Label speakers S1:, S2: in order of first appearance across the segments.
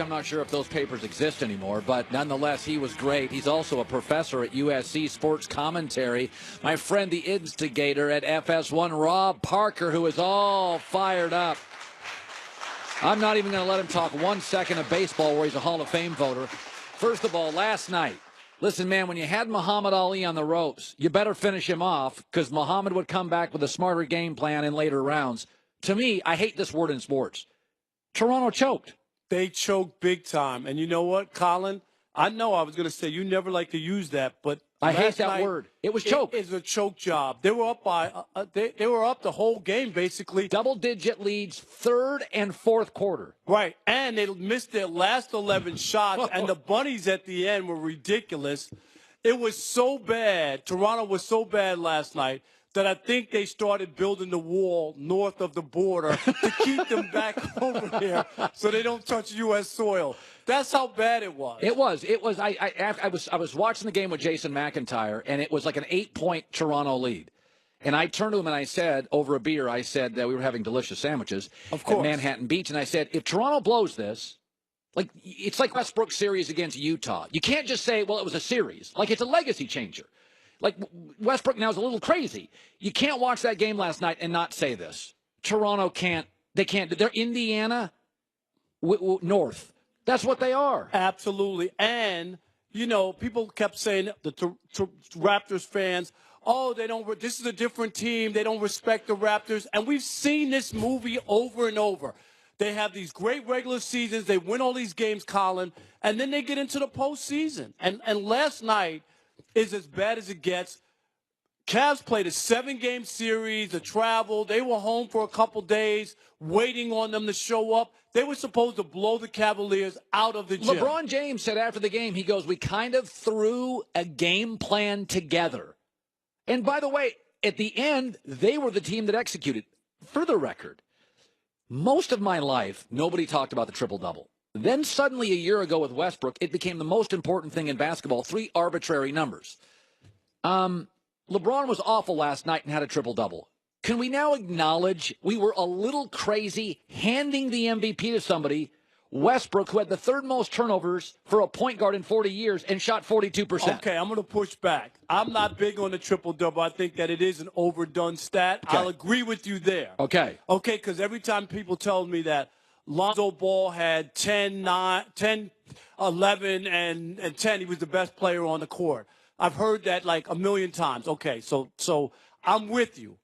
S1: I'm not sure if those papers exist anymore, but nonetheless, he was great. He's also a professor at USC Sports Commentary. My friend, the instigator at FS1, Rob Parker, who is all fired up. I'm not even going to let him talk 1 second of baseball where he's a Hall of Fame voter. First of all, last night, listen, man, when you had Muhammad Ali on the ropes, you better finish him off because Muhammad would come back with a smarter game plan in later rounds. To me, I hate this word in sports. Toronto choked.
S2: They choked big time. And you know what, Colin? I know I was going to say you never like to use that, but
S1: I hate that word. It was choke.
S2: It is a choke job. They were up by they were up the whole game basically.
S1: Double-digit leads, third and fourth quarter.
S2: Right, and they missed their last 11 shots, and the bunnies at the end were ridiculous. It was so bad. Toronto was so bad last night that I think they started building the wall north of the border to keep them back over here so they don't touch U.S. soil. That's how bad it was.
S1: It was. I was watching the game with Jason McIntyre, and it was like an 8-point Toronto lead. And I turned to him and I said, over a beer, I said that we were having delicious sandwiches
S2: of course,
S1: at Manhattan Beach, and I said, if Toronto blows this, like it's like Westbrook series against Utah. You can't just say, well, it was a series. Like it's a legacy changer. Like, Westbrook now is a little crazy. You can't watch that game last night and not say this. Toronto can't. They can't. They're Indiana North. That's what they are.
S2: Absolutely. And, you know, people kept saying, the Raptors fans, oh, they don't. This is a different team. They don't respect the Raptors. And we've seen this movie over and over. They have these great regular seasons. They win all these games, Colin, and then they get into the postseason. And last night is as bad as it gets. Cavs played a 7-game series, a travel. They were home for a couple days, waiting on them to show up. They were supposed to blow the Cavaliers out of the gym.
S1: LeBron James said after the game, he goes, we kind of threw a game plan together. And by the way, at the end, they were the team that executed. For the record, most of my life, nobody talked about the triple-double. Then suddenly a year ago with Westbrook, it became the most important thing in basketball, 3 arbitrary numbers. LeBron was awful last night and had a triple-double. Can we now acknowledge we were a little crazy handing the MVP to somebody, Westbrook, who had the 3rd most turnovers for a point guard in 40 years and shot 42%?
S2: Okay, I'm going to push back. I'm not big on the triple-double. I think that it is an overdone stat. Okay. I'll agree with you there.
S1: Okay.
S2: Okay, because every time people tell me that Lonzo Ball had 10, 11, and 10, he was the best player on the court. I've heard that like a million times. Okay, so I'm with you.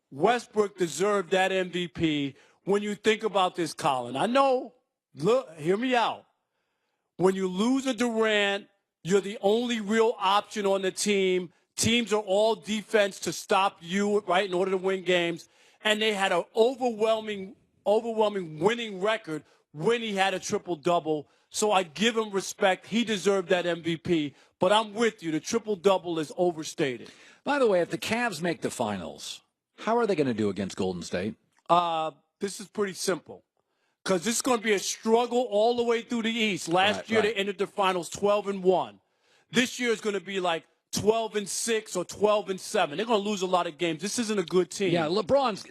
S2: Westbrook deserved that MVP. When you think about this, Colin, I know, look, hear me out. When you lose a Durant, you're the only real option on the team. Teams are all defense to stop you, right, in order to win games. And they had an overwhelming winning record when he had a triple-double. So I give him respect. He deserved that MVP. But I'm with you. The triple-double is overstated.
S1: By the way, if the Cavs make the finals, how are they going to do against Golden State?
S2: This is pretty simple. Because this is going to be a struggle all the way through the East. Last year they entered the finals 12-1. This year is going to be like 12-6 or 12-7. They're going to lose a lot of games. This isn't a good team.
S1: Yeah, LeBron's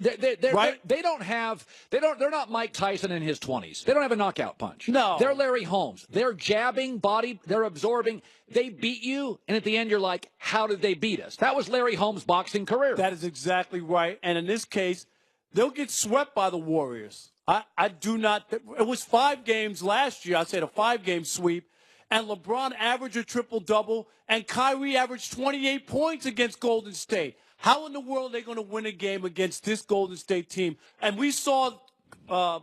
S2: right?
S1: They're not Mike Tyson in his 20s. They don't have a knockout punch.
S2: No.
S1: They're Larry Holmes. They're jabbing, they're absorbing. They beat you, and at the end you're like, how did they beat us? That was Larry Holmes' boxing career.
S2: That is exactly right. And in this case, they'll get swept by the Warriors. I do not. It was 5 games last year. I said a 5-game sweep. And LeBron averaged a triple-double, and Kyrie averaged 28 points against Golden State. How in the world are they going to win a game against this Golden State team? And we saw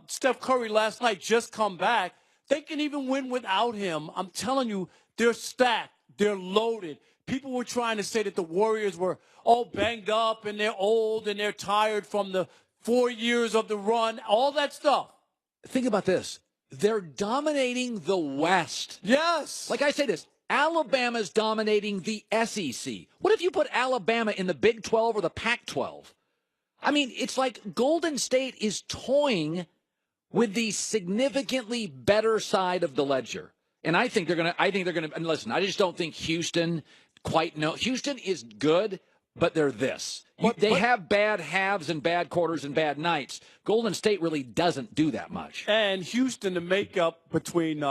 S2: Steph Curry last night just come back. They can even win without him. I'm telling you, they're stacked. They're loaded. People were trying to say that the Warriors were all banged up and they're old and they're tired from the 4 years of the run, all that stuff.
S1: Think about this. They're dominating the West.
S2: Yes.
S1: Like I say this, Alabama's dominating the SEC. What if you put Alabama in the Big 12 or the Pac-12? I mean, it's like Golden State is toying with the significantly better side of the ledger. And I think they're going to, and listen, I just don't think Houston quite know. Houston is good, but they're this. They have bad halves and bad quarters and bad nights. Golden State really doesn't do that much.
S2: And Houston, the makeup between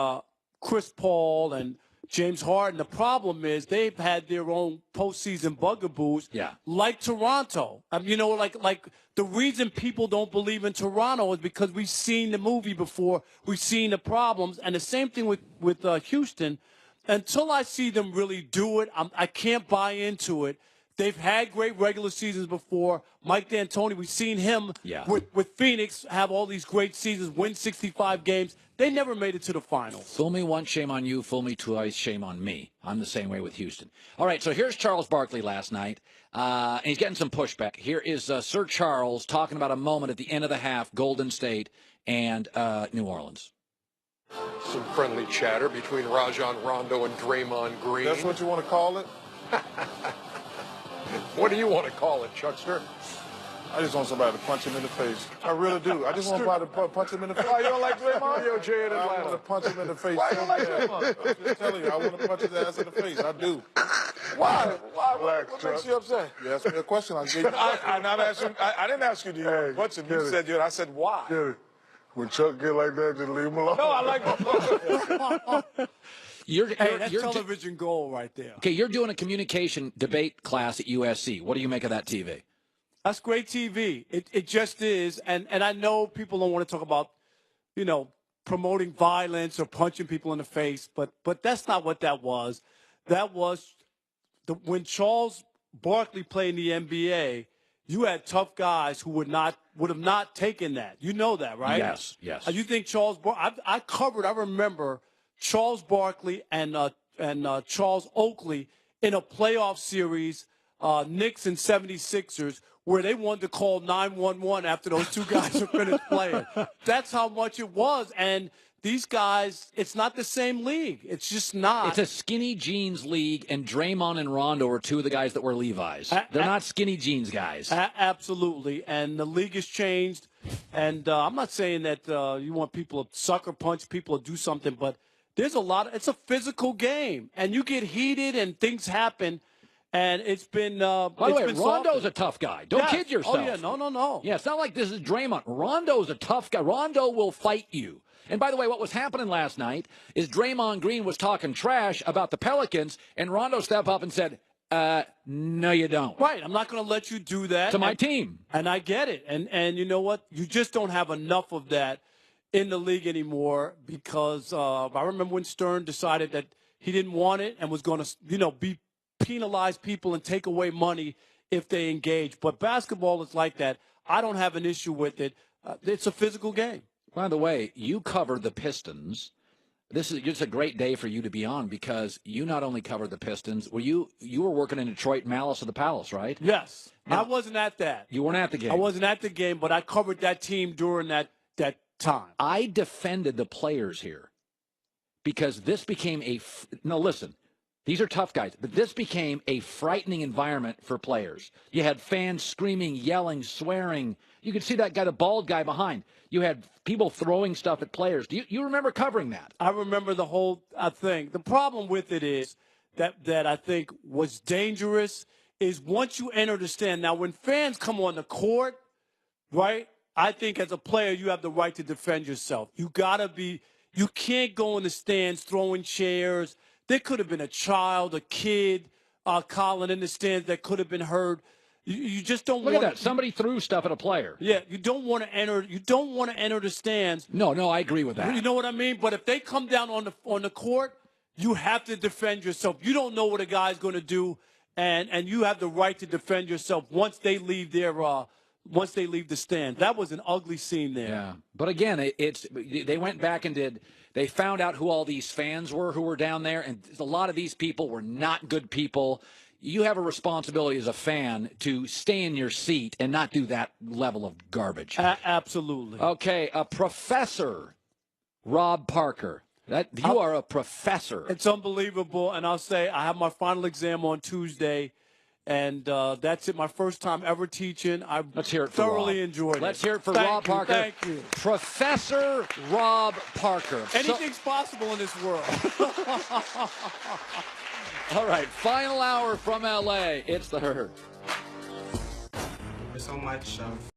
S2: Chris Paul and James Harden, the problem is they've had their own postseason bugaboos, like Toronto. Like the reason people don't believe in Toronto is because we've seen the movie before, we've seen the problems, and the same thing with Houston. Until I see them really do it, I can't buy into it. They've had great regular seasons before. Mike D'Antoni, we've seen him with Phoenix have all these great seasons, win 65 games. They never made it to the finals.
S1: Fool me once, shame on you. Fool me twice, shame on me. I'm the same way with Houston. All right, so here's Charles Barkley last night, and he's getting some pushback. Here is Sir Charles talking about a moment at the end of the half, Golden State and New Orleans.
S3: Some friendly chatter between Rajon Rondo and Draymond Green.
S4: That's what you want to call it?
S3: What do you want to call it, Chuckster?
S4: I just want somebody to punch him in the face. I really do. I just want somebody to punch him in the face.
S3: Why, you don't like Draymond? Yo, Jay in Atlanta.
S4: I want to punch him in the face.
S3: Why you don't like Draymond?
S4: I'm just telling you, I want to punch his ass in the face. I do.
S3: Why? What makes you upset?
S4: You asked me a question, I'll give you
S3: I didn't ask you, do you want to punch him? You said, I said, why?
S4: When Chuck get like that, just leave him alone.
S3: No, I like
S2: that's television gold right there.
S1: Okay, you're doing a communication debate class at USC. What do you make of that TV?
S2: That's great TV. It just is. And I know people don't want to talk about, promoting violence or punching people in the face, but that's not what that was. That was when Charles Barkley played in the NBA, you had tough guys who would have not taken that. You know that, right?
S1: Yes.
S2: You think Charles I remember Charles Barkley and Charles Oakley in a playoff series, Knicks and 76ers, where they wanted to call 911 after those two guys were finished playing. That's how much it was. And these guys, it's not the same league. It's just not.
S1: It's a skinny jeans league, and Draymond and Rondo are two of the guys that wear Levi's. They're not skinny jeans guys.
S2: Absolutely. And the league has changed. And I'm not saying that you want people to sucker punch people or do something, but there's it's a physical game. And you get heated and things happen. And it's been
S1: by the way, Rondo's a tough guy. Don't kid yourself.
S2: Oh, yeah, no.
S1: Yeah, it's not like this is Draymond. Rondo's a tough guy. Rondo will fight you. And by the way, what was happening last night is Draymond Green was talking trash about the Pelicans, and Rondo stepped up and said, no, you don't.
S2: Right, I'm not going to let you do that.
S1: To my team.
S2: And I get it. And you know what? You just don't have enough of that in the league anymore because I remember when Stern decided that he didn't want it and was going to, penalize people and take away money if they engage. But basketball is like that. I don't have an issue with it. It's a physical game.
S1: By the way, you covered the Pistons. This is just a great day for you to be on because you not only covered the Pistons, you were working in Detroit, Malice of the Palace, right?
S2: Yes.
S1: Now,
S2: I wasn't at that.
S1: You weren't at the game.
S2: I wasn't at the game, but I covered that team during that time.
S1: I defended the players here because this became listen. These are tough guys, but this became a frightening environment for players. You had fans screaming, yelling, swearing. You could see that guy, the bald guy behind. You had people throwing stuff at players. Do you remember covering that?
S2: I remember the whole thing. The problem with it is that I think was dangerous is once you enter the stand. Now, when fans come on the court, right, I think as a player you have the right to defend yourself. You can't go in the stands throwing chairs. There could have been a child, a kid, Colin, in the stands that could have been hurt. You just don't
S1: Look at that. Somebody threw stuff at a player.
S2: Yeah, you don't want to enter. You don't want to enter the stands.
S1: No, I agree with that.
S2: You know what I mean? But if they come down on the court, you have to defend yourself. You don't know what a guy's going to do, and you have the right to defend yourself once they leave the stand. That was an ugly scene there.
S1: Yeah, but again, they went back and they found out who all these fans were who were down there, and a lot of these people were not good people. You have a responsibility as a fan to stay in your seat and not do that level of garbage.
S2: Absolutely.
S1: Okay, Professor Rob Parker. You are a professor.
S2: It's unbelievable, and I'll say I have my final exam on Tuesday. And that's it. My first time ever teaching.
S1: Let's hear it for
S2: thoroughly
S1: Rob.
S2: enjoyed it.
S1: Let's hear it for Rob Parker.
S2: Thank you.
S1: Professor Rob Parker.
S2: Anything's possible in this world.
S1: All right, final hour from L.A. It's The Herd.
S5: so much of